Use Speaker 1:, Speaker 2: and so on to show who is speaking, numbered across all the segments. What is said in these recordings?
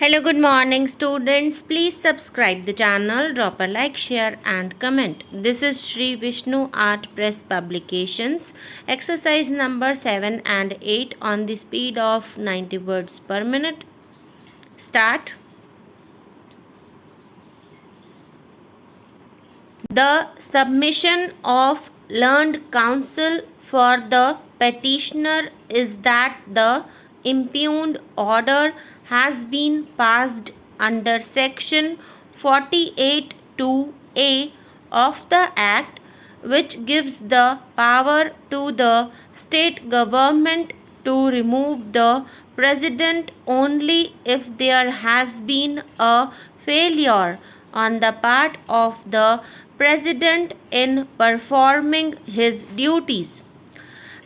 Speaker 1: Hello, good morning, students. Please subscribe the channel, drop a like, share, and comment. This is Shree Vishnu Art Press Publications, exercise number 7 and 8 on the speed of 90 words per minute. Start. The submission of learned counsel for the petitioner is that the impugned order has been passed under section 48(2)(a) of the Act, which gives the power to the state government to remove the president only if there has been a failure on the part of the president in performing his duties.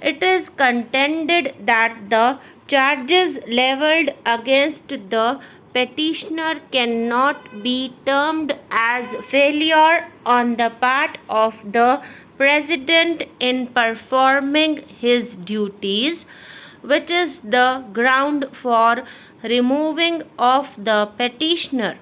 Speaker 1: It is contended that the charges levelled against the petitioner cannot be termed as failure on the part of the president in performing his duties, which is the ground for removing of the petitioner.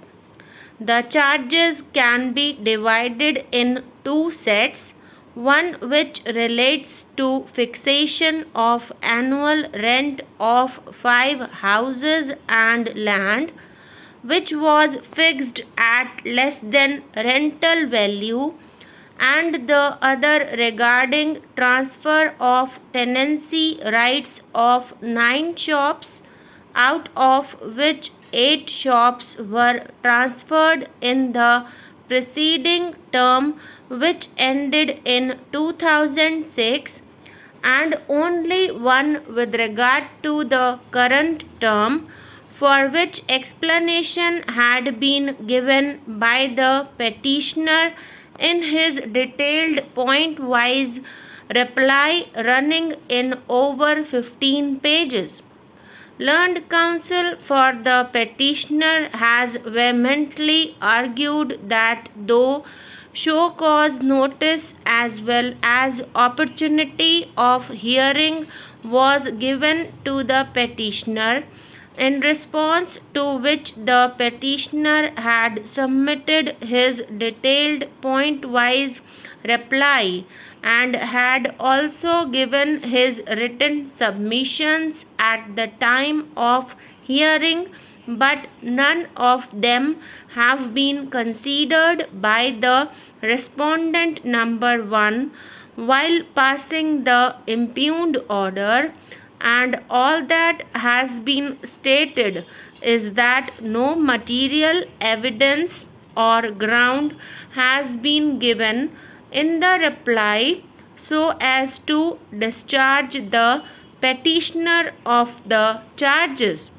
Speaker 1: The charges can be divided in two sets, one which relates to fixation of annual rent of 5 houses and land, which was fixed at less than rental value, and the other regarding transfer of tenancy rights of 9 shops, out of which 8 shops were transferred in the preceding term, which ended in 2006, and only one with regard to the current term, for which explanation had been given by the petitioner in his detailed point-wise reply running in over 15 pages. Learned counsel for the petitioner has vehemently argued that though show cause notice as well as opportunity of hearing was given to the petitioner, in response to which the petitioner had submitted his detailed point-wise reply and had also given his written submissions at the time of hearing, but none of them have been considered by the respondent number 1 while passing the impugned order, and all that has been stated is that no material evidence or ground has been given in the reply so as to discharge the petitioner of the charges.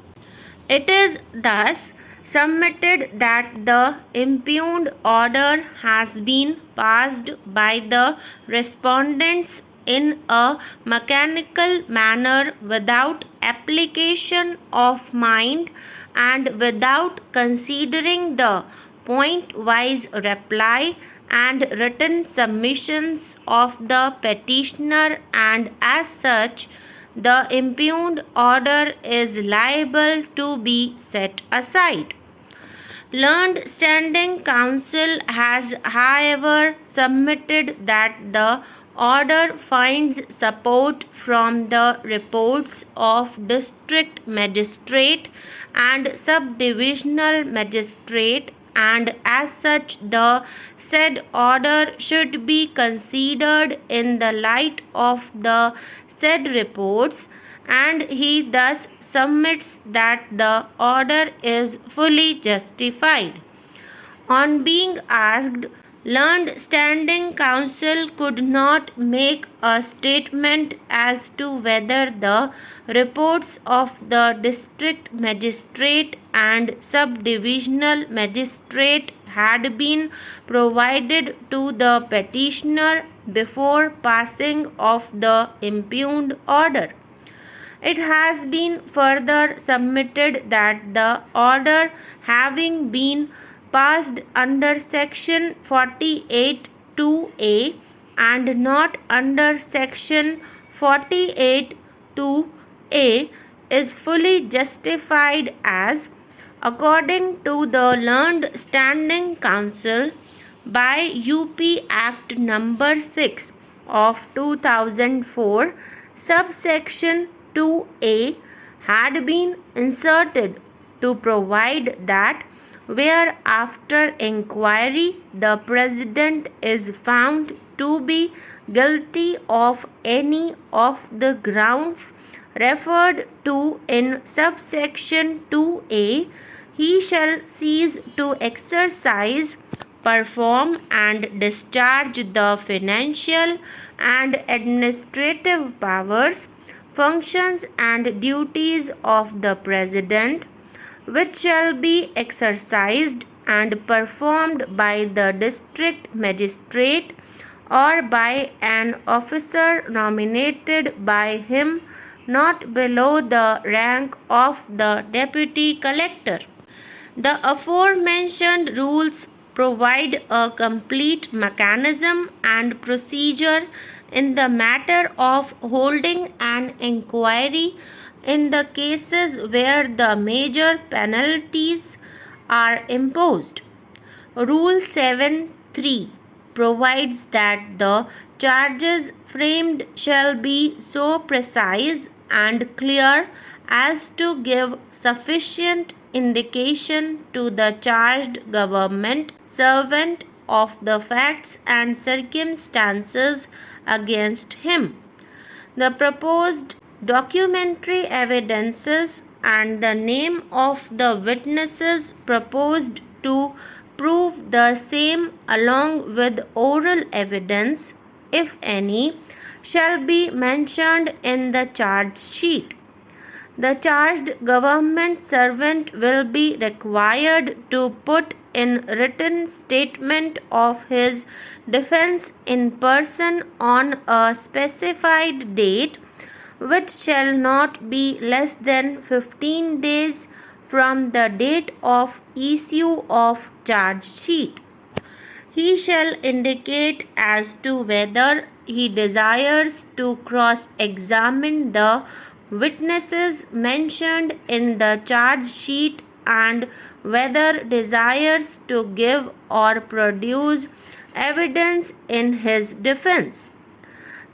Speaker 1: It is thus submitted that the impugned order has been passed by the respondents in a mechanical manner without application of mind and without considering the point-wise reply and written submissions of the petitioner, and as such the impugned order is liable to be set aside. Learned standing counsel has, however, submitted that the order finds support from the reports of district magistrate and subdivisional magistrate, and as such the said order should be considered in the light of the said reports, and he thus submits that the order is fully justified. On being asked, learned standing counsel could not make a statement as to whether the reports of the district magistrate and subdivisional magistrate had been provided to the petitioner before passing of the impugned order. It has been further submitted that the order having been passed under section 48(2)(a) and not under section 48(2)(a is fully justified, as According to the Learned Standing Council, by UP Act number 6 of 2004, subsection 2A had been inserted to provide that where after inquiry the President is found to be guilty of any of the grounds referred to in subsection 2A, he shall cease to exercise, perform, and discharge the financial and administrative powers, functions, and duties of the President, which shall be exercised and performed by the district magistrate or by an officer nominated by him not below the rank of the deputy collector. The aforementioned rules provide a complete mechanism and procedure in the matter of holding an inquiry in the cases where the major penalties are imposed. Rule 7.3 provides that the charges framed shall be so precise and clear as to give sufficient indication to the charged government servant of the facts and circumstances against him. The proposed documentary evidences and the name of the witnesses proposed to prove the same, along with oral evidence, if any, shall be mentioned in the charge sheet. The charged government servant will be required to put in written statement of his defense in person on a specified date, which shall not be less than 15 days from the date of issue of charge sheet. He shall indicate as to whether he desires to cross-examine the witnesses mentioned in the charge sheet and whether desires to give or produce evidence in his defense.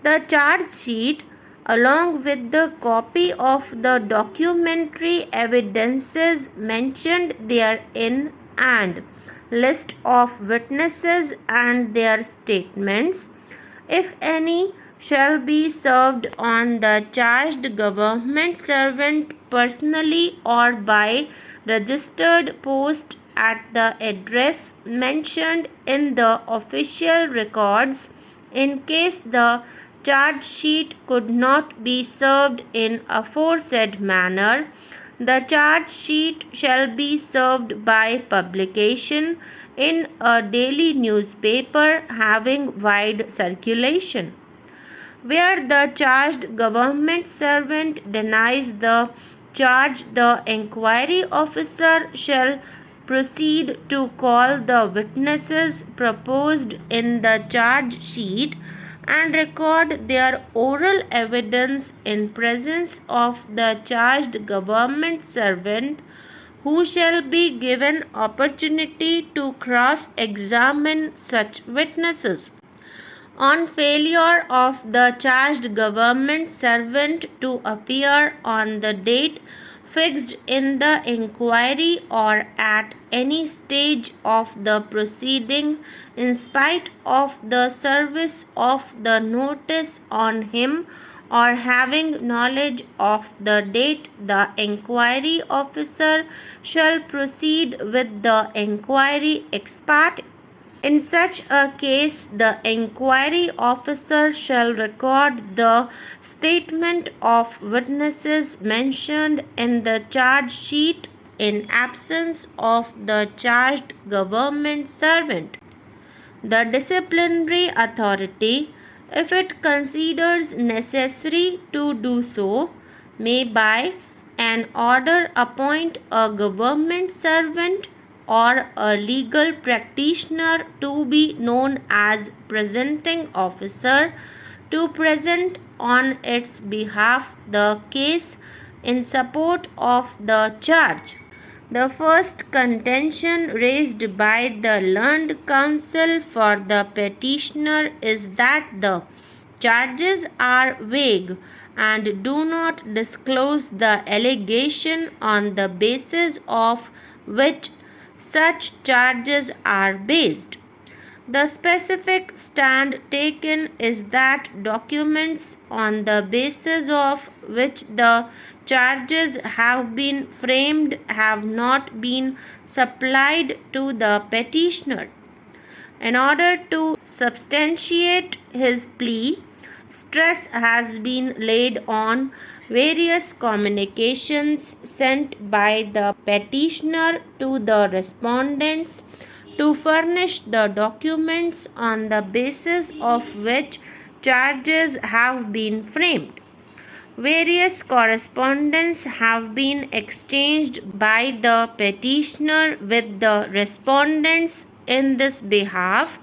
Speaker 1: The charge sheet, along with the copy of the documentary evidences mentioned therein and list of witnesses and their statements, if any, shall be served on the charged government servant personally or by registered post at the address mentioned in the official records. In case the charge sheet could not be served in aforesaid manner, the charge sheet shall be served by publication in a daily newspaper having wide circulation. Where the charged government servant denies the charge, the inquiry officer shall proceed to call the witnesses proposed in the charge sheet and record their oral evidence in presence of the charged government servant, who shall be given opportunity to cross-examine such witnesses. On failure of the charged government servant to appear on the date fixed in the inquiry or at any stage of the proceeding, in spite of the service of the notice on him, or having knowledge of the date, the inquiry officer shall proceed with the inquiry ex parte. In such a case, the inquiry officer shall record the statement of witnesses mentioned in the charge sheet in absence of the charged government servant. The disciplinary authority, if it considers necessary to do so, may by an order appoint a government servant or a legal practitioner to be known as presenting officer to present on its behalf the case in support of the charge. The first contention raised by the learned counsel for the petitioner is that the charges are vague and do not disclose the allegation on the basis of which such charges are based. The specific stand taken is that documents on the basis of which the charges have been framed have not been supplied to the petitioner. In order to substantiate his plea, stress has been laid on various communications sent by the petitioner to the respondents to furnish the documents on the basis of which charges have been framed. Various correspondence have been exchanged by the petitioner with the respondents in this behalf,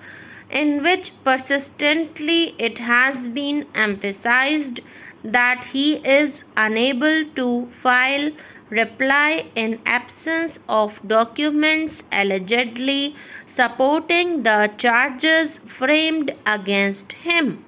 Speaker 1: in which persistently it has been emphasized that he is unable to file reply in absence of documents allegedly supporting the charges framed against him.